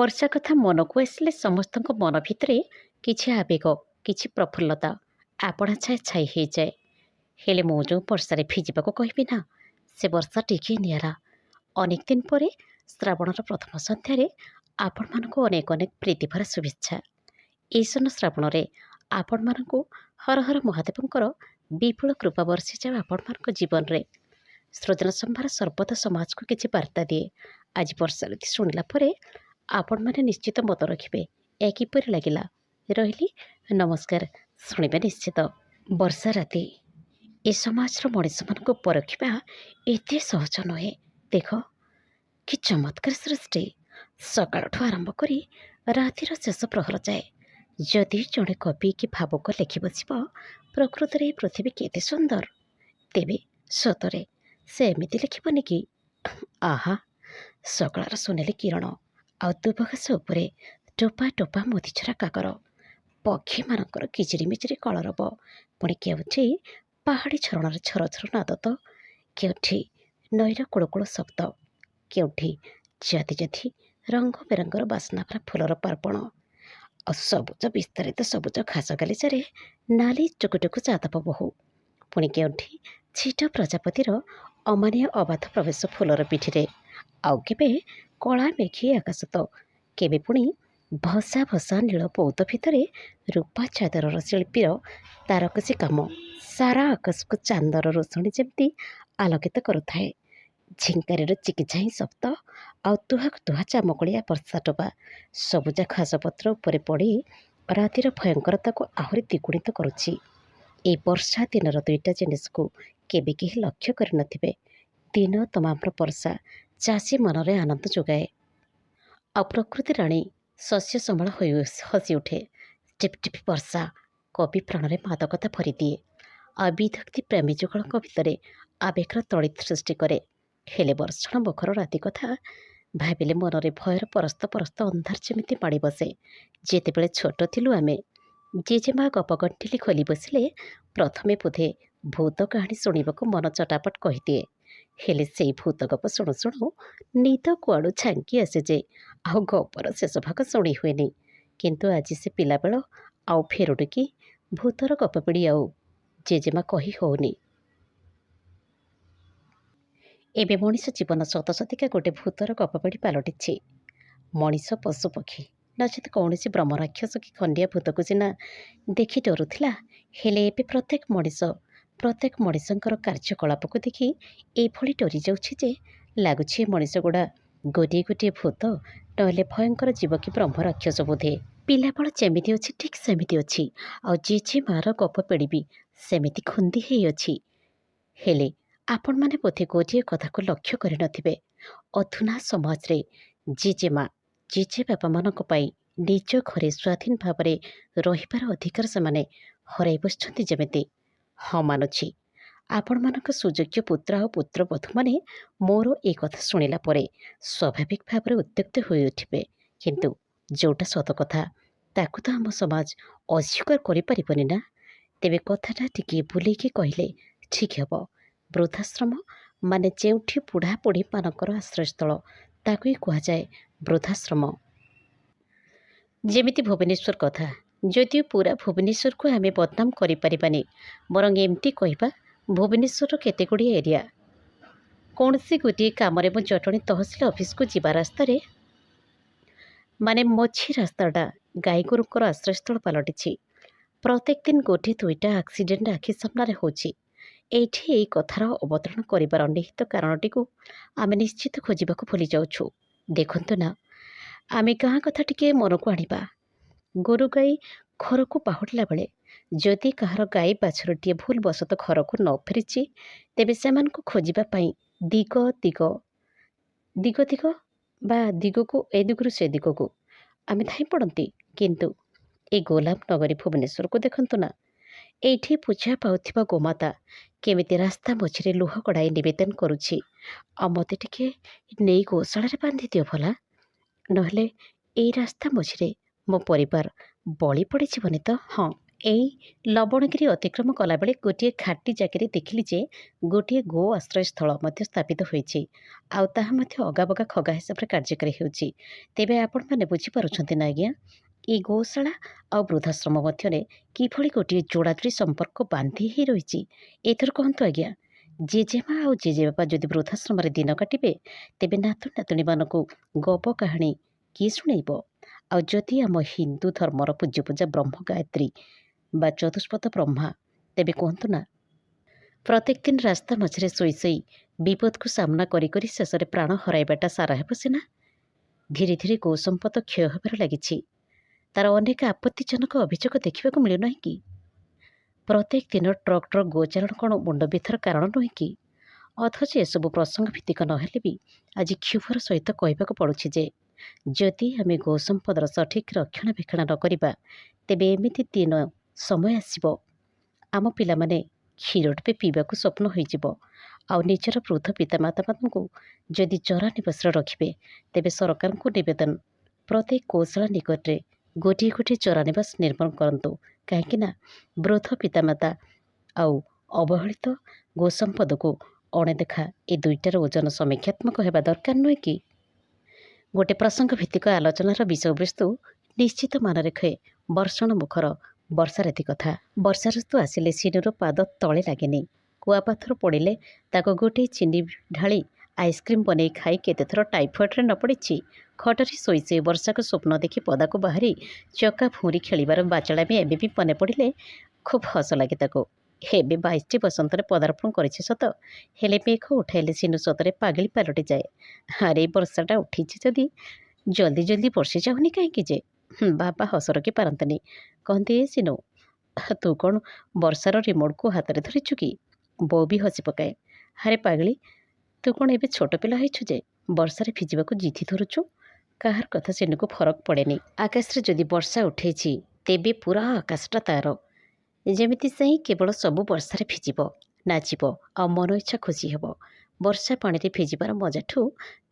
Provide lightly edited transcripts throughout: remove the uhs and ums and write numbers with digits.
ବର୍ଷା କଥା ମନକୁ ଆସିଲେ ସମସ୍ତଙ୍କ ମନ ଭିତରେ କିଛି ଆବେଗ, କିଛି ପ୍ରଫୁଲ୍ଲତା ଆପଣା ଛାଇ ହେଇଯାଏ। ହେଲେ ମୁଁ ଯେଉଁ ବର୍ଷାରେ ଭିଜିବାକୁ କହିବି ନା, ସେ ବର୍ଷା ଟିକିଏ ନିଆରା। ଅନେକ ଦିନ ପରେ ଶ୍ରାବଣର ପ୍ରଥମ ସନ୍ଧ୍ୟାରେ ଆପଣମାନଙ୍କୁ ଅନେକ ଅନେକ ପ୍ରୀତିଭରା ଶୁଭେଚ୍ଛା। ଏଇସନ ଶ୍ରାବଣରେ ଆପଣମାନଙ୍କୁ ହର ହର ମହାଦେବଙ୍କର ବିପୁଳ କୃପା ବର୍ଷିଯାଉ ଆପଣମାନଙ୍କ ଜୀବନରେ। ସୃଜନ ସମ୍ଭାର ସର୍ବଦା ସମାଜକୁ କିଛି ବାର୍ତ୍ତା ଦିଏ। ଆଜି ବର୍ଷା ଋତୁ ଶୁଣିଲା ପରେ ଆପଣମାନେ ନିଶ୍ଚିତ ମତ ରଖିବେ ଏ କିପରି ଲାଗିଲା। ରହିଲି, ନମସ୍କାର। ଶୁଣିବେ ନିଶ୍ଚିତ। ବର୍ଷା ରାତି ଏ ସମାଜର ମଣିଷମାନଙ୍କୁ ପରଖିବା ଏତେ ସହଜ ନୁହେଁ। ଦେଖ କି ଚମତ୍କାର ସୃଷ୍ଟି। ସକାଳଠୁ ଆରମ୍ଭ କରି ରାତିର ଶେଷ ପ୍ରହର ଯାଏ ଯଦି ଜଣେ କବି କି ଭାବୁକ ଲେଖି ବସିବ ପ୍ରକୃତରେ ଏହି ପୃଥିବୀ କେତେ ସୁନ୍ଦର, ତେବେ ସତରେ ସେ ଏମିତି ଲେଖିବନି କି? ଆହା, ସକାଳର ସୁନେଲି କିରଣ ଆଉ ଦୁବ ଘାସ ଉପରେ ଟୋପା ଟୋପା ମୋତିଛରା କାକର, ପକ୍ଷୀମାନଙ୍କର କିଚିରିମିଚିରି କଳରବ, ପୁଣି କେଉଁଠି ପାହାଡ଼ି ଝରଣାର ଝରଝର ନାଦ ତ, କେଉଁଠି ନଈର କୁଳୁକୁଳୁ ଶବ୍ଦ, କେଉଁଠି ଜାତି ଜାତି ରଙ୍ଗ ବେରଙ୍ଗର ବାସ୍ନା ଭରା ଫୁଲର ପାର୍ପଣ, ଆଉ ସବୁଜ ବିସ୍ତାରିତ ସବୁଜ ଘାସ ଗାଲିଚାରେ ନାଲି ଟୁକୁଟୁକୁ ଯାଦବ ବୋହୁ, ପୁଣି କେଉଁଠି ଛିଟ ପ୍ରଜାପତିର ଅମାନିଆ ଅବାଧ ପ୍ରବେଶ ଫୁଲର ପିଠିରେ, ଆଉ କେବେ କଳା ମେଘି ଆକାଶ ତ, କେବେ ପୁଣି ଭସା ଭସା ନୀଳ ପୌତ ଭିତରେ ରୂପା ଚାଦରର ଶିଳ୍ପୀର ତାରକସି କାମ ସାରା ଆକାଶକୁ ଚାନ୍ଦର ରୋଷଣୀ ଯେମିତି ଆଲୋକିତ କରୁଥାଏ। ଝିଙ୍କାରୀର ଚିକିଚାହିଁ ଶବ୍ଦ ଆଉ ତୁହାକୁ ତୁହା ଚାମକଳିଆ ବର୍ଷା ଟୋପା ସବୁଜା ଘାସପତ୍ର ଉପରେ ପଡ଼ି ରାତିର ଭୟଙ୍କରତାକୁ ଆହୁରି ଦ୍ୱିଗୁଣିତ କରୁଛି। এই ବର୍ଷା ଦିନର ଦୁଇଟା ଜିନିଷକୁ କେବେ କେହି ଲକ୍ଷ୍ୟ କରିନଥିବେ। ଦିନ ତମାମର ବର୍ଷା ଚାଷୀ ମନରେ ଆନନ୍ଦ ଯୋଗାଏ, ଆଉ ପ୍ରକୃତି ରାଣୀ ଶସ୍ୟ ସମ୍ବଳ ହୋଇ ହସି ଉଠେ। ଟିପ୍ ଟିପ୍ ବର୍ଷା କବି ପ୍ରାଣରେ ମାଦକତା ଭରିଦିଏ, ଆଉ ବିଦଗ୍ଧି ପ୍ରେମୀ ଯୁଗଳଙ୍କ ଭିତରେ ଆବେଗର ତଳିତ ସୃଷ୍ଟି କରେ। ହେଲେ ବର୍ଷଣ ମୁଖର ରାତି କଥା ଭାବିଲେ ମନରେ ଭୟର ପରସ୍ତ ପରସ୍ତ ଅନ୍ଧାର ଯେମିତି ମାଡ଼ି ବସେ। ଯେତେବେଳେ ଛୋଟ ଥିଲୁ ଆମେ, ଜେଜେମା ଗପ ଗଣ୍ଠିଲି ଖୋଲି ବସିଲେ ପ୍ରଥମେ ବୋଧେ ଭୂତ କାହାଣୀ ଶୁଣିବାକୁ ମନ ଚଟାପଟ କହିଦିଏ। ହେଲେ ସେଇ ଭୂତ ଗପ ଶୁଣୁ ଶୁଣୁ ନିଦ କୁଆଡ଼ୁ ଛାଙ୍କି ଆସେ ଯେ ଆଉ ଗପର ଶେଷ ଭାଗ ଶୁଣି ହୁଏନି। କିନ୍ତୁ ଆଜି ସେ ପିଲାବେଳ ଆଉ ଫେରୁନି କି ଭୂତର ଗପ ପିଢ଼ି ଆଉ ଜେଜେମା କହି ହଉନି। ଏବେ ମଣିଷ ଜୀବନ ଶତଶତିକା ଗୋଟେ ଭୂତର ଗପପିଢ଼ି ପାଲଟିଛି। ମଣିଷ ପଶୁପକ୍ଷୀ ନଚେତ କୌଣସି ବ୍ରହ୍ମରାକ୍ଷସ କି ଖଣ୍ଡିଆ ଭୂତକୁ ସିନା ଦେଖି ଡରୁଥିଲା, ହେଲେ ଏବେ ପ୍ରତ୍ୟେକ ମଣିଷଙ୍କର କାର୍ଯ୍ୟକଳାପକୁ ଦେଖି ଏଇଭଳି ଡରି ଯାଉଛି ଯେ ଲାଗୁଛି ଏ ମଣିଷଗୁଡ଼ା ଗୋଟିଏ ଗୋଟିଏ ଭୂତ, ନହେଲେ ଭୟଙ୍କର ଜୀବ କି ବ୍ରହ୍ମରାକ୍ଷସ ବୋଧେ। ପିଲାବେଳ ଯେମିତି ଅଛି ଠିକ୍ ସେମିତି ଅଛି, ଆଉ ଜେଜେମାର ଗପ ପିଢ଼ି ବି ସେମିତି ଖୁନ୍ଦି ହେଇଅଛି। ହେଲେ ଆପଣମାନେ ବୋଧେ ଗୋଟିଏ କଥାକୁ ଲକ୍ଷ୍ୟ କରିନଥିବେ, ଅଧୁନା ସମାଜରେ ଜେଜେମା ଜେଜେବାପାମାନଙ୍କ ପାଇଁ ନିଜ ଘରେ ସ୍ୱାଧୀନ ଭାବରେ ରହିବାର ଅଧିକାର ସେମାନେ ହରାଇ ବସିଛନ୍ତି ଯେମିତି। ହଁ, ମାନୁଛି ଆପଣମାନଙ୍କ ସୁଯୋଗ୍ୟ ପୁତ୍ର ଆଉ ପୁତ୍ରବଧୂମାନେ ମୋର ଏ କଥା ଶୁଣିଲା ପରେ ସ୍ୱାଭାବିକ ଭାବରେ ଉତ୍ତ୍ୟକ୍ତ ହୋଇଉଠିବେ। କିନ୍ତୁ ଯେଉଁଟା ସତ କଥା ତାକୁ ତ ଆମ ସମାଜ ଅସ୍ୱୀକାର କରିପାରିବନି ନା। ତେବେ କଥାଟା ଟିକିଏ ବୁଲେଇକି କହିଲେ ଠିକ୍ ହେବ। ବୃଦ୍ଧାଶ୍ରମ ମାନେ ଯେଉଁଠି ବୁଢ଼ାବୁଢ଼ୀମାନଙ୍କର ଆଶ୍ରୟସ୍ଥଳ, ତାକୁ ହିଁ କୁହାଯାଏ ବୃଦ୍ଧାଶ୍ରମ। ଯେମିତି ଭୁବନେଶ୍ୱର କଥା, ଯଦିଓ ପୁରା ଭୁବନେଶ୍ୱରକୁ ଆମେ ବଦନାମ କରିପାରିବାନି, ବରଂ ଏମିତି କହିବା ଭୁବନେଶ୍ୱରର କେତେଗୁଡ଼ିଏ ଏରିଆ। କୌଣସି ଗୋଟିଏ କାମରେ ମୁଁ ଜଟଣୀ ତହସିଲ ଅଫିସକୁ ଯିବା ରାସ୍ତାରେ ମାନେ ମଝି ରାସ୍ତାଟା ଗାଈଗୋରୁଙ୍କର ଆଶ୍ରୟସ୍ଥଳ ପାଲଟିଛି। ପ୍ରତ୍ୟେକ ଦିନ ଗୋଟିଏ ଦୁଇଟା ଆକ୍ସିଡେଣ୍ଟ ଆଖି ସାମ୍ନାରେ ହେଉଛି। ଏଇଠି ଏଇ କଥାର ଅବତରଣ କରିବାର ନିହିତ କାରଣଟିକୁ ଆମେ ନିଶ୍ଚିତ ଖୋଜିବାକୁ ଭୁଲି ଯାଉଛୁ। ଦେଖନ୍ତୁ ନା, ଆମେ ଗାଁ କଥା ଟିକେ ମନକୁ ଆଣିବା। ଗୋରୁ ଗାଈ ଘରକୁ ବାହୁଡ଼ିଲା ବେଳେ ଯଦି କାହାର ଗାଈ ବାଛୁରୀଟିଏ ଭୁଲବଶତଃ ଘରକୁ ନ ଫେରିଛି, ତେବେ ସେମାନଙ୍କୁ ଖୋଜିବା ପାଇଁ ଦିଗ ବା ଦିଗକୁ ଏ ଦିଗରୁ ସେ ଦିଗକୁ ଆମେ ଧାଇଁ ପଡ଼ନ୍ତି। କିନ୍ତୁ ଏ ଗୋଲାମ ନଗରୀ ଭୁବନେଶ୍ୱରକୁ ଦେଖନ୍ତୁ ନା, ଏଇଠି ପୂଜା ପାଉଥିବା ଗୋମାତା କେମିତି ରାସ୍ତା ମଝିରେ ଲୁହ ଗଡ଼ାଇ ନିବେଦନ କରୁଛି, ଆଉ ମୋତେ ଟିକେ ନେଇ ଗୋଶାଳାରେ ବାନ୍ଧିଦିଅ ଭଲା, ନହେଲେ ଏଇ ରାସ୍ତା ମଝିରେ ମୋ ପରିବାର ବଳି ପଡ଼ିଯିବନି ତ। ହଁ, ଏଇ ଲବଣଗିରି ଅତିକ୍ରମ କଲାବେଳେ ଗୋଟିଏ ଘାଟି ଜାଗାରେ ଦେଖିଲି ଯେ ଗୋଟିଏ ଗୋ ଆଶ୍ରୟସ୍ଥଳ ମଧ୍ୟ ସ୍ଥାପିତ ହୋଇଛି, ଆଉ ତାହା ମଧ୍ୟ ଅଗାବଗା ଖଗା ହିସାବରେ କାର୍ଯ୍ୟକାରୀ ହେଉଛି। ତେବେ ଆପଣମାନେ ବୁଝିପାରୁଛନ୍ତି ନା ଆଜ୍ଞା, ଏଇ ଗୋଶାଳା ଆଉ ବୃଦ୍ଧାଶ୍ରମ ମଧ୍ୟରେ କିଭଳି ଗୋଟିଏ ଯୋଡ଼ାଯୋଡ଼ି ସମ୍ପର୍କ ବାନ୍ଧି ହୋଇ ରହିଛି। ଏଥର କହନ୍ତୁ ଆଜ୍ଞା, ଜେଜେମା ଆଉ ଜେଜେବାପା ଯଦି ବୃଦ୍ଧାଶ୍ରମରେ ଦିନ କାଟିବେ, ତେବେ ନାତୁଣୀ ନାତୁଣୀମାନଙ୍କୁ ଗପ କାହାଣୀ କିଏ ଶୁଣେଇବ? ଆଉ ଯଦି ଆମ ହିନ୍ଦୁ ଧର୍ମର ପୂଜ୍ୟପୂଜା ବ୍ରହ୍ମ ଗାୟତ୍ରୀ ବା ଚତୁଷ୍ପଦ ବ୍ରହ୍ମା, ତେବେ କୁହନ୍ତୁ ନା, ପ୍ରତ୍ୟେକ ଦିନ ରାସ୍ତା ମଝିରେ ଶୋଇ ଶୋଇ ବିପଦକୁ ସାମ୍ନା କରି କରି ଶେଷରେ ପ୍ରାଣ ହରାଇବାଟା ସାରା ହେବ ସିନା। ଧୀରେ ଧୀରେ ଗୋସମ୍ପଦ କ୍ଷୟ ହେବାରେ ଲାଗିଛି। ତାର ଅନେକ ଆପତ୍ତିଜନକ ଅଭିଯୋଗ ଦେଖିବାକୁ ମିଳୁନାହିଁ କି? ପ୍ରତ୍ୟେକ ଦିନ ଟ୍ରକ୍ ଟ୍ରକ୍ ଗୋଚାରଣ କ'ଣ ମୁଣ୍ଡ ବ୍ୟଥାର କାରଣ ନୁହେଁ କି? ଅଥଚ ଏସବୁ ପ୍ରସଙ୍ଗ ଭିତ୍ତିକ ନହେଲେ ବି ଆଜି କ୍ଷୁଭର ସହିତ କହିବାକୁ ପଡ଼ୁଛି ଯେ ଯଦି ଆମେ ଗୋସମ୍ପଦର ସଠିକ୍ ରକ୍ଷଣାବେକ୍ଷଣ ନ କରିବା, ତେବେ ଏମିତି ଦିନ ସମୟ ଆସିବ, ଆମ ପିଲାମାନେ କ୍ଷୀର ଟୋପେ ପିଇବାକୁ ସ୍ୱପ୍ନ ହୋଇଯିବ। ଆଉ ନିଜର ବୃଦ୍ଧ ପିତାମାତାମାନଙ୍କୁ ଯଦି ଚରା ନିବାସରେ ରଖିବେ, ତେବେ ସରକାରଙ୍କୁ ନିବେଦନ, ପ୍ରତ୍ୟେକ ଗୋଶାଳା ନିକଟରେ ଗୋଟିଏ ଗୋଟିଏ ଚରା ନିବାସ ନିର୍ମାଣ କରନ୍ତୁ। କାହିଁକି ନା ବୃଦ୍ଧ ପିତାମାତା ଆଉ ଅବହେଳିତ ଗୋସମ୍ପଦକୁ ଅଣଦେଖା ଏ ଦୁଇଟାର ଓଜନ ସମୀକ୍ଷାତ୍ମକ ହେବା ଦରକାର ନୁହେଁ କି? ଗୋଟେ ପ୍ରସଙ୍ଗ ଭିତ୍ତିକ ଆଲୋଚନାର ବିଷୟବସ୍ତୁ ନିଶ୍ଚିତ ମାନରେଖେ ବର୍ଷଣ ମୁଖର ବର୍ଷାରାତି କଥା। ବର୍ଷା ଋତୁ ଆସିଲେ ସିନୁର ପାଦ ତଳେ ଲାଗେନି। କୁଆପଥର ପଡ଼ିଲେ ତାକୁ ଗୋଟିଏ ଚିନି ଢାଳି ଆଇସ୍କ୍ରିମ୍ ବନେଇ ଖାଇ କେତେଥର ଟାଇଫଏଡ଼ରେ ନ ପଡ଼ିଛି। ଖଟରେ ଶୋଇ ଶୋଇ ବର୍ଷାକୁ ସ୍ୱପ୍ନ ଦେଖି ପଦାକୁ ବାହାରି ଚକା ଭୁଁରି ଖେଳିବାର ବାଚଳାମି ଏବେ ବି ମନେ ପଡ଼ିଲେ ଖୁବ୍ ହସ ଲାଗେ ତାକୁ। ଏବେ 22ଟି ବସନ୍ତରେ ପଦାର୍ପଣ କରିଛି ସତ, ହେଲେ ମେଘ ଉଠାଇଲେ ସିନୁ ସତରେ ପାଗଳି ପାଲଟିଯାଏ। ଆରେ ବର୍ଷାଟା ଉଠିଛି ଯଦି ଜଲ୍ଦି ଜଲ୍ଦି ବର୍ଷି ଯାଉନି କାହିଁକି ଯେ? ବାବା ହସ ରଖି ପାରନ୍ତିନି। କହନ୍ତି, ଏ ସିନୁ, ତୁ କ'ଣ ବର୍ଷାର ରିମୋଟ୍କୁ ହାତରେ ଧରିଛୁ କି? ବୋଉ ବି ହସି ପକାଏ। ଆରେ ପାଗଳି, ତୁ କ'ଣ ଏବେ ଛୋଟ ପିଲା ହେଇଛୁ ଯେ ବର୍ଷାରେ ଭିଜିବାକୁ ଜିଦି ଧରୁଛୁ? କାହାର କଥା ସିନୁକୁ ଫରକ ପଡ଼େନି। ଆକାଶରେ ଯଦି ବର୍ଷା ଉଠେଇଛି, ତେବେ ପୁରା ଆକାଶଟା ତାର। ଯେମିତି ସେହି କେବଳ ସବୁ ବର୍ଷାରେ ଭିଜିବ, ନାଚିବ ଆଉ ମନ ଇଚ୍ଛା ଖୁସି ହେବ। ବର୍ଷା ପାଣିରେ ଭିଜିବାର ମଜାଠୁ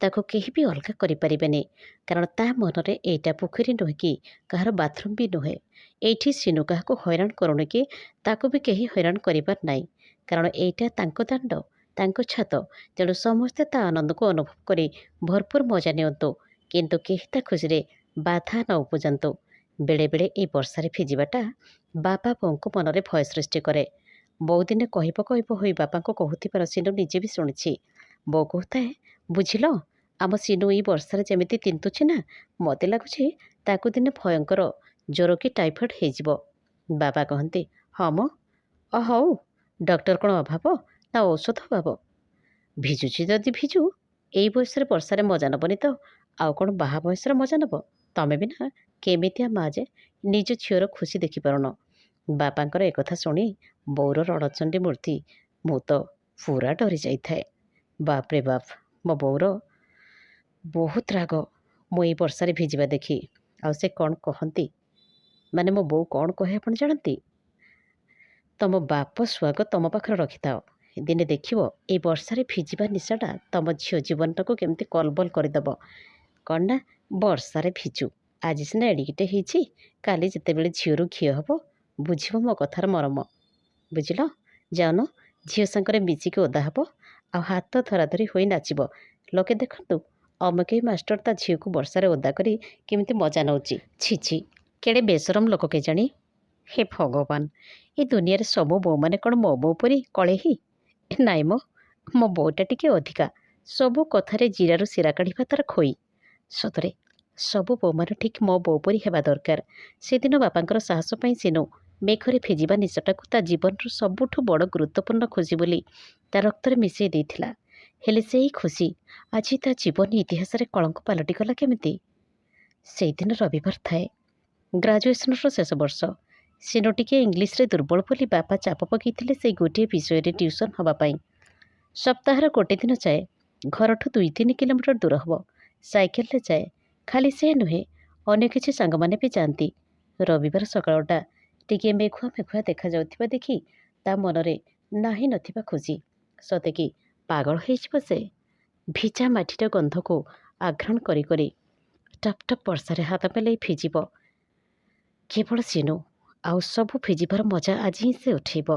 ତାକୁ କେହି ବି ଅଲଗା କରିପାରିବେନି। କାରଣ ତା ମନରେ ଏଇଟା ପୋଖରୀ ନୁହେଁ କି କାହାର ବାଥରୁମ୍ ବି ନୁହେଁ। ଏଇଠି ସିନୁ କାହାକୁ ହଇରାଣ କରୁନି କି ତାକୁ ବି କେହି ହଇରାଣ କରିବାର ନାହିଁ। କାରଣ ଏଇଟା ତାଙ୍କ ଦାଣ୍ଡ, ତାଙ୍କ ଛାତ। ତେଣୁ ସମସ୍ତେ ତା ଆନନ୍ଦକୁ ଅନୁଭବ କରି ଭରପୁର ମଜା ନିଅନ୍ତୁ, କିନ୍ତୁ କେହି ତା ଖୁସିରେ ବାଧା ନ ଉପୁଜାନ୍ତୁ। ବେଳେବେଳେ ଏଇ ବର୍ଷାରେ ଭିଜିବାଟା ବାପା ବୋଉଙ୍କ ମନରେ ଭୟ ସୃଷ୍ଟି କରେ। ବୋଉ ଦିନେ କହିବ କହିବ ହୋଇ ବାପାଙ୍କୁ କହୁଥିବାର ସିନୁ ନିଜେ ବି ଶୁଣିଛି। ବୋଉ କହୁଥାଏ, ବୁଝିଲ, ଆମ ସିନୁ ଏଇ ବର୍ଷାରେ ଯେମିତି ତିନ୍ତୁଛି ନା, ମୋତେ ଲାଗୁଛି ତାକୁ ଦିନେ ଭୟଙ୍କର ଜ୍ୱର କି ଟାଇଫଏଡ଼୍ ହେଇଯିବ। ବାବା କହନ୍ତି, ହଁ ମ, ହଉ, ଡକ୍ଟର କ'ଣ ଅଭାବ ନା ଔଷଧ ଅଭାବ? ଭିଜୁଛି ଯଦି ଭିଜୁ, ଏଇ ବୟସରେ ବର୍ଷାରେ ମଜା ନେବନି ତ ଆଉ କ'ଣ ବାହା ବୟସରେ ମଜା ନେବ? ତମେ ବି ନା କେମିତିଆ ମା ଯେ ନିଜ ଝିଅର ଖୁସି ଦେଖିପାରୁନ। ବାପାଙ୍କର ଏକଥା ଶୁଣି ବୋଉର ରଣଚଣ୍ଡୀ ମୂର୍ତ୍ତି ମୁଁ ତ ପୁରା ଡରି ଯାଇଥାଏ। ବାପରେ ବାପ, ମୋ ବୋଉର ବହୁତ ରାଗ ମୁଁ ଏଇ ବର୍ଷାରେ ଭିଜିବା ଦେଖି। ଆଉ ସେ କ'ଣ କହନ୍ତି, ମାନେ ମୋ ବୋଉ କ'ଣ କହେ ଆପଣ ଜାଣନ୍ତି? ତମ ବାପ ସୁଆଗ ତମ ପାଖରେ ରଖିଥାଅ, ଦିନେ ଦେଖିବ ଏଇ ବର୍ଷାରେ ଭିଜିବା ନିଶାଟା ତମ ଝିଅ ଜୀବନଟାକୁ କେମିତି କଲବଲ କରିଦେବ। କ'ଣ ନା, ବର୍ଷାରେ ଭିଜୁ, ଆଜି ସିନା ଏଡ଼ିକିଟେ ହେଇଛି, କାଲି ଯେତେବେଳେ ଝିଅରୁ ଘିଅ ହେବ ବୁଝିବ ମୋ କଥାର ମରମ। ବୁଝିଲ? ଯାଉନ ଝିଅ ସାଙ୍ଗରେ ମିଶିକି ଓଦା ହେବ ଆଉ ହାତ ଧରାଧରି ହୋଇ ନାଚିବ। ଲୋକେ ଦେଖନ୍ତୁ ଅମକେଇ ମାଷ୍ଟର ତା ଝିଅକୁ ବର୍ଷାରେ ଓଦା କରି କେମିତି ମଜା ନେଉଛି। ଛି ଛି, କେଡ଼େ ବେସରମ ଲୋକ କେଜାଣି। ହେ ଭଗବାନ, ଏ ଦୁନିଆରେ ସବୁ ବୋଉମାନେ କ'ଣ ମୋ ବୋଉ ପରି କଳେହି? ନାଇଁ ମ, ମୋ ବୋଉଟା ଟିକେ ଅଧିକା, ସବୁ କଥାରେ ଜିରାରୁ ଶିରା କାଢ଼ିବା ତାର ଖୋଇ। ସତରେ ସବୁ ବୋଉମାନେ ଠିକ୍ ମୋ ବୋଉ ପରି ହେବା ଦରକାର। ସେଦିନ ବାପାଙ୍କର ସାହସ ପାଇଁ ସିନୁ ମେଘରେ ଭିଜିବା ନିଶାଟାକୁ ତା ଜୀବନର ସବୁଠୁ ବଡ଼ ଗୁରୁତ୍ୱପୂର୍ଣ୍ଣ ଖୁସି ବୋଲି ତା ରକ୍ତରେ ମିଶାଇ ଦେଇଥିଲା। ହେଲେ ସେହି ଖୁସି ଆଜି ତା ଜୀବନ ଇତିହାସରେ କଳଙ୍କ ପାଲଟିଗଲା କେମିତି? ସେଇଦିନ ରବିବାର ଥାଏ, ଗ୍ରାଜୁଏସନର ଶେଷ ବର୍ଷ। ସିନୁ ଟିକେ ଇଂଲିଶରେ ଦୁର୍ବଳ ବୋଲି ବାପା ଚାପ ପକାଇଥିଲେ ସେଇ ଗୋଟିଏ ବିଷୟରେ ଟ୍ୟୁସନ୍ ହେବା ପାଇଁ। ସପ୍ତାହର ଗୋଟେ ଦିନ ଯାଏ, ଘରଠୁ 2-3 କିଲୋମିଟର ଦୂର ହେବ, ସାଇକେଲରେ ଯାଏ। ଖାଲି ସେ ନୁହେଁ, ଅନ୍ୟ କିଛି ସାଙ୍ଗମାନେ ବି ଯାଆନ୍ତି। ରବିବାର ସକାଳଟା ଟିକିଏ ମେଘୁଆ ମେଘୁଆ ଦେଖାଯାଉଥିବା ଦେଖି ତା ମନରେ ନାହିଁ ନଥିବା ଖୁସି। ସତେକି ପାଗଳ ହେଇଯିବ ସେ। ଭିଜା ମାଟିର ଗନ୍ଧକୁ ଆଘ୍ରାଣ କରି କରି ଟପ୍ ଟପ୍ ବର୍ଷାରେ ହାତ ମେଲେଇ ଭିଜିବ କେବଳ ସିନୁ ଆଉ ସବୁ ଭିଜିବାର ମଜା ଆଜି ହିଁ ସେ ଉଠେଇବ।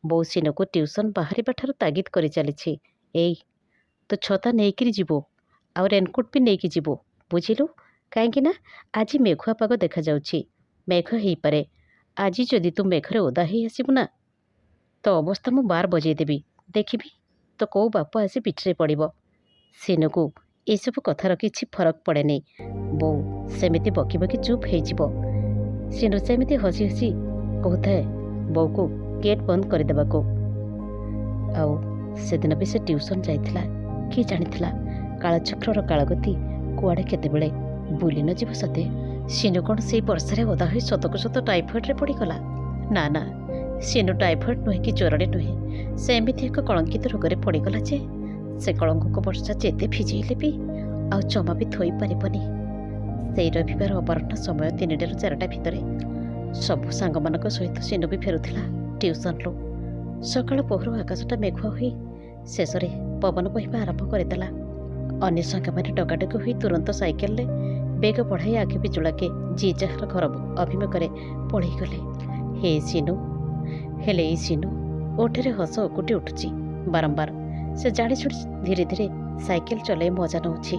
ବୋଉ ସିନୁକୁ ଟ୍ୟୁସନ୍ ବାହାରିବା ଠାରୁ ତାଗିଦ କରି ଚାଲିଛି। ଏଇ ତୁ ଛତା ନେଇକିରି ଯିବୁ, ଆଉ ରେନକୋଟ୍ ବି ନେଇକି ଯିବୁ, ବୁଝିଲୁ? କାହିଁକି ନା ଆଜି ମେଘୁଆ ପାଗ ଦେଖାଯାଉଛି। ମେଘ ହେଇପାରେ। ଆଜି ଯଦି ତୁ ମେଘରେ ଓଦା ହେଇ ଆସିବୁ ନା, ତୋ ଅବସ୍ଥା ମୁଁ ବାର ବଜେଇ ଦେବି। ଦେଖିବି ତ କୋଉ ବାପ ଆସି ପିଠିରେ ପଡ଼ିବ। ସିନୁକୁ ଏସବୁ କଥାର କିଛି ଫରକ ପଡ଼େନି। ବୋଉ ସେମିତି ବକି ବକି ଚୁପ୍ ହେଇଯିବ। ସିନୁ ସେମିତି ହସି ହସି କହୁଥାଏ ବୋଉକୁ ଗେଟ୍ ବନ୍ଦ କରିଦେବାକୁ। ଆଉ ସେଦିନ ବି ସେ ଟ୍ୟୁସନ୍ ଯାଇଥିଲା। କିଏ ଜାଣିଥିଲା କାଳଚକ୍ରର କାଳଗତି କୁଆଡ଼େ କେତେବେଳେ ବୁଲି ନ ଯିବ ସତେ। ସିନୁ କ'ଣ ସେଇ ବର୍ଷାରେ ଓଦା ହୋଇ ସତକୁ ସତ ଟାଇଫଏଡ଼୍ରେ ପଡ଼ିଗଲା? ନା ନା, ସିନୁ ଟାଇଫଏଡ଼୍ ନୁହେଁ କି ଜ୍ୱରରେ ନୁହେଁ, ସେ ଏମିତି ଏକ କଳଙ୍କିତ ରୋଗରେ ପଡ଼ିଗଲା ଯେ ସେ କଳଙ୍କକୁ ବର୍ଷା ଯେତେ ଭିଜେଇଲେ ବି ଆଉ ଜମା ବି ଥୋଇ ପାରିବନି। ସେଇ ରବିବାର ଅପରାହ୍ନ ସମୟ 3ଟାରୁ 4ଟା ଭିତରେ ସବୁ ସାଙ୍ଗମାନଙ୍କ ସହିତ ସିନୁ ବି ଫେରୁଥିଲା ଟ୍ୟୁସନ୍ରୁ। ସକାଳ ପହରୁ ଆକାଶଟା ମେଘୁଆ ହୋଇ ଶେଷରେ ପବନ ବହିବା ଆରମ୍ଭ କରିଦେଲା। ଅନ୍ୟ ସାଙ୍ଗମାନେ ଡକାଡକି ହୋଇ ତୁରନ୍ତ ସାଇକେଲରେ ବେଗ ବଢ଼ାଇ ଆଖି ପିଛୁଳାକେ ଯିଏ ଯାହାର ଘର ଅଭିମୁଖରେ ପଳେଇଗଲେ। ହେ ସିନୁ, ହେଲେ ଏଇ ସିନୁ ଓଠରେ ହସ ଉକୁଟି ଉଠୁଛି ବାରମ୍ବାର। ସେ ଜାଣିଶୁଣି ଧୀରେ ଧୀରେ ସାଇକେଲ ଚଲାଇ ମଜା ନେଉଛି।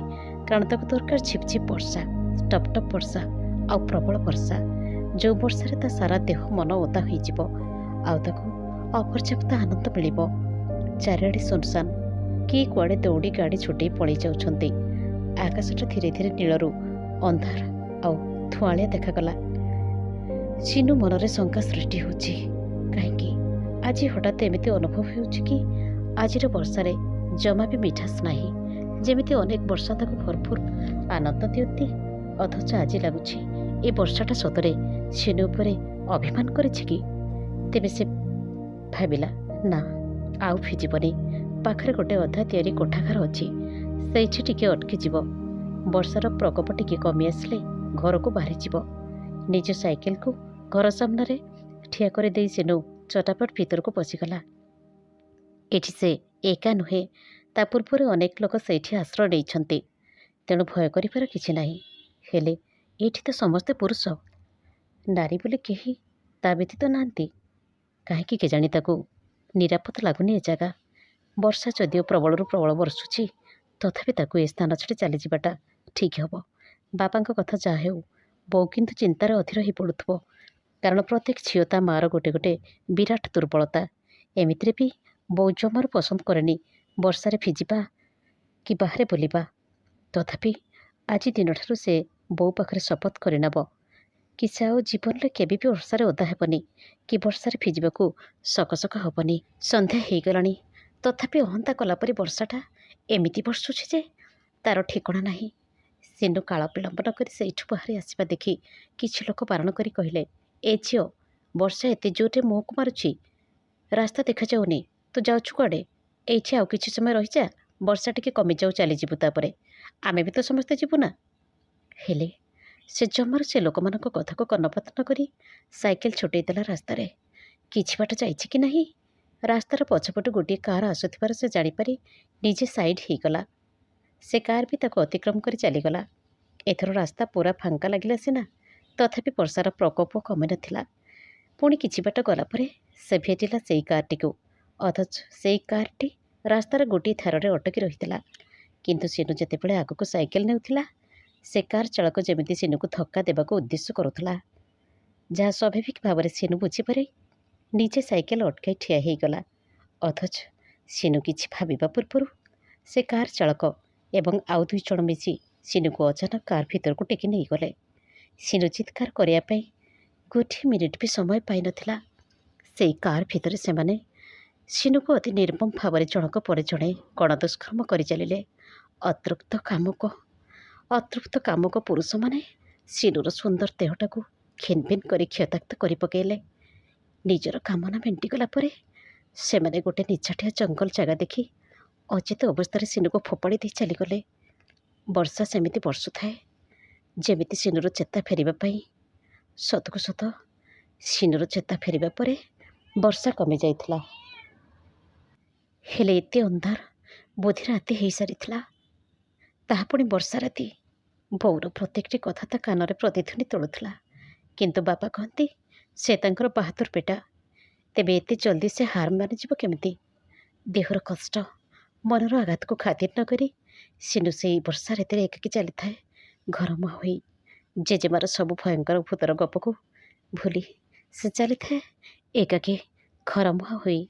କାରଣ ତାକୁ ଦରକାର ଝିପଝିପ ବର୍ଷା, ଟପ୍ ଟପ୍ ବର୍ଷା ଆଉ ପ୍ରବଳ ବର୍ଷା, ଯେଉଁ ବର୍ଷାରେ ତା ସାରା ଦେହ ମନ ଓଦା ହୋଇଯିବ ଆଉ ତାକୁ ଅପର୍ଯ୍ୟାପ୍ତ ଆନନ୍ଦ ମିଳିବ। ଚାରିଆଡ଼େ ସୁନସାନ, କିଏ କୁଆଡ଼େ ଦୌଡ଼ି ଗାଡ଼ି ଛୁଟେଇ ପଳେଇ ଯାଉଛନ୍ତି। ଆକାଶଟା ଧୀରେ ଧୀରେ ନୀଳରୁ ଅନ୍ଧାର ଆଉ ଧୂଆଁଳିଆ ଦେଖାଗଲା। ସିନୁ ମନରେ ଶଙ୍କା ସୃଷ୍ଟି ହେଉଛି। କାହିଁକି ଆଜି ହଠାତ୍ ଏମିତି ଅନୁଭବ ହେଉଛି କି ଆଜିର ବର୍ଷାରେ ଜମା ବି ମିଠାସ ନାହିଁ। ଯେମିତି ଅନେକ ବର୍ଷା ତାକୁ ଭରପୁର ଆନନ୍ଦ ଦିଅନ୍ତି, ଅଥଚ ଆଜି ଲାଗୁଛି ଏ ବର୍ଷାଟା ସତରେ ସିନୁ ଉପରେ ଅଭିମାନ କରିଛି କି? ତେବେ ସେ ଭାବିଲା, ନା ଆଉ ଭିଜିବନି। ପାଖରେ ଗୋଟେ ଅଧା ତିଆରି କୋଠାଘର ଅଛି, ସେଇଠି ଟିକେ ଅଟକିଯିବ। ବର୍ଷାର ପ୍ରକୋପ ଟିକେ କମି ଆସିଲେ ଘରକୁ ବାହାରିଯିବ। ନିଜ ସାଇକେଲକୁ ଘର ସାମ୍ନାରେ ଠିଆ କରିଦେଇ ସିନୁ ଚଟାପଟ ଭିତରକୁ ପଶିଗଲା। ଏଠି ସେ ଏକା ନୁହେଁ, ତା ପୂର୍ବରୁ ଅନେକ ଲୋକ ସେଇଠି ଆଶ୍ରୟ ନେଇଛନ୍ତି, ତେଣୁ ଭୟ କରିବାର କିଛି ନାହିଁ। ହେଲେ ଏଇଠି ତ ସମସ୍ତେ ପୁରୁଷ, ନାରୀ ବୋଲି କେହି ତା ବ୍ୟତୀତ ନାହାନ୍ତି। କାହିଁକି କେଜାଣି ତାକୁ ନିରାପଦ ଲାଗୁନି ଏ ଜାଗା। ବର୍ଷା ଯଦିଓ ପ୍ରବଳରୁ ପ୍ରବଳ ବର୍ଷୁଛି, ତଥାପି ତାକୁ ଏ ସ୍ଥାନ ଛାଡ଼ି ଚାଲିଯିବାଟା ଠିକ୍ ହେବ। ବାପାଙ୍କ କଥା ଯାହା ହେଉ, ବୋଉ କିନ୍ତୁ ଚିନ୍ତାରେ ଅଧୀର ହୋଇ ପଡ଼ୁଥିବ। କାରଣ ପ୍ରତ୍ୟେକ ଝିଅ ତା ମାଆର ଗୋଟେ ଗୋଟେ ବିରାଟ ଦୁର୍ବଳତା। ଏମିତିରେ ବି ବୋଉ ଜମାରୁ ପସନ୍ଦ କରେନି ବର୍ଷାରେ ଭିଜିବା କି ବାହାରେ ବୁଲିବା। ତଥାପି ଆଜି ଦିନଠାରୁ ସେ ବୋଉ ପାଖରେ ଶପଥ କରିନେବ କି ସେ ଆଉ ଜୀବନରେ କେବେ ବି ବର୍ଷାରେ ଓଦା ହେବନି କି ବର୍ଷାରେ ଭିଜିବାକୁ ସକସକ ହେବନି। ସନ୍ଧ୍ୟା ହେଇଗଲାଣି, ତଥାପି ଅହନ୍ତା କଲାପରି ବର୍ଷାଟା ଏମିତି ବର୍ଷୁଛି ଯେ ତାର ଠିକଣା ନାହିଁ। ସିନୁ କାଳ ବିଳମ୍ବ ନ କରି ସେଇଠୁ ବାହାରି ଆସିବା ଦେଖି କିଛି ଲୋକ ବାରଣ କରି କହିଲେ, ଏ ଝିଅ, ବର୍ଷା ଏତେ ଜୋରରେ ମୁହଁକୁ ମାରୁଛି, ରାସ୍ତା ଦେଖାଯାଉନି, ତୁ ଯାଉଛୁ କୁଆଡ଼େ? ଏଇଠି ଆଉ କିଛି ସମୟ ରହିଯା, ବର୍ଷା ଟିକେ କମିଯାଉ, ଚାଲିଯିବୁ, ତାପରେ ଆମେ ବି ତ ସମସ୍ତେ ଯିବୁ ନା। ହେଲେ ସେ ଜମାରୁ ସେ ଲୋକମାନଙ୍କ କଥାକୁ କର୍ଣ୍ଣପାତ ନ କରି ସାଇକେଲ ଛୁଟେଇ ଦେଲା ରାସ୍ତାରେ। କିଛି ବାଟ ଯାଇଛି କି ନାହିଁ, ରାସ୍ତାର ପଛପଟୁ ଗୋଟିଏ କାର୍ ଆସୁଥିବାର ସେ ଜାଣିପାରି ନିଜେ ସାଇଡ୍ ହେଇଗଲା। ସେ କାର୍ ବି ତାକୁ ଅତିକ୍ରମ କରି ଚାଲିଗଲା। ଏଥର ରାସ୍ତା ପୁରା ଫାଙ୍କା ଲାଗିଲା ସିନା, ତଥାପି ବର୍ଷାର ପ୍ରକୋପ କମିନଥିଲା। ପୁଣି କିଛି ବାଟ ଗଲା ପରେ ସେ ଭେଟିଲା ସେଇ କାର୍ଟିକୁ, ଅଥଚ ସେଇ କାର୍ଟି ରାସ୍ତାର ଗୋଟିଏ ଧାରରେ ଅଟକି ରହିଥିଲା। କିନ୍ତୁ ସିନୁ ଯେତେବେଳେ ଆଗକୁ ସାଇକେଲ ନେଉଥିଲା, ସେ କାର୍ ଚାଳକ ଯେମିତି ସିନୁକୁ ଧକ୍କା ଦେବାକୁ ଉଦ୍ଦେଶ୍ୟ କରୁଥିଲା, ଯାହା ସ୍ୱାଭାବିକ ଭାବରେ ସିନୁ ବୁଝିପାରେ ନିଜେ ସାଇକେଲ ଅଟକାଇ ଠିଆ ହେଇଗଲା। ଅଥଚ ସିନୁ କିଛି ଭାବିବା ପୂର୍ବରୁ ସେ କାର୍ ଚାଳକ ଏବଂ ଆଉ 2 ଜଣ ମିଶି ସିନୁକୁ ଅଚାନକ କାର୍ ଭିତରକୁ ଟେକି ନେଇଗଲେ। ସିନୁ ଚିତ୍କାର କରିବା ପାଇଁ ଗୋଟିଏ ମିନିଟ୍ ବି ସମୟ ପାଇନଥିଲା। ସେଇ କାର୍ ଭିତରେ ସେମାନେ ସିନୁକୁ ଅତି ନିର୍ମମ ଭାବରେ ଜଣକ ପରେ ଜଣେ ଗଣଦୁଷ୍କର୍ମ କରିଚାଲିଲେ। ଅତୃପ୍ତ କାମୁକ ପୁରୁଷମାନେ ସିନୁର ସୁନ୍ଦର ଦେହଟାକୁ ଖିନଭିନ କରି କ୍ଷତାକ୍ତ କରି ପକାଇଲେ। ନିଜର କାମନା ମେଣ୍ଟିଗଲା ପରେ ସେମାନେ ଗୋଟେ ନିଛାଟିଆ ଜଙ୍ଗଲ ଜାଗା ଦେଖି ଅଚେତ ଅବସ୍ଥାରେ ସିନୁକୁ ଫୋପାଡ଼ି ଦେଇ ଚାଲିଗଲେ। ବର୍ଷା ସେମିତି ବର୍ଷୁଥାଏ ଯେମିତି ସିନୁର ଚେତା ଫେରିବା ପାଇଁ। ସତକୁ ସତ ସିନୁର ଚେତା ଫେରିବା ପରେ ବର୍ଷା କମିଯାଇଥିଲା। ହେଲେ ଏତେ ଅନ୍ଧାର, ବୋଧେ ରାତି ହେଇସାରିଥିଲା। ତାହା ପୁଣି ବର୍ଷା ରାତି। ବୋଉର ପ୍ରତ୍ୟେକଟି କଥା ତା କାନରେ ପ୍ରତିଧ୍ୱନି ତୋଳୁଥିଲା। କିନ୍ତୁ ବାପା କହନ୍ତି ସେ ତାଙ୍କର ବାହାଦୁର ବେଟା। ତେବେ ଏତେ ଜଲ୍ଦି ସେ ହାର ମାନିଯିବ କେମିତି? ଦେହର କଷ୍ଟ, ମନର ଆଘାତକୁ ଖାତିର ନ କରି ସିନୁ ସେଇ ବର୍ଷା ରାତିରେ ଏକାକୀ ଚାଲିଥାଏ ଘରମୁହାଁ ହୋଇ। ଜେଜେମାର ସବୁ ଭୟଙ୍କର ଭୂତର ଗପକୁ ଭୁଲି ସେ ଚାଲିଥାଏ ଏକାକୀ ଘରମୁହାଁ ହୋଇ।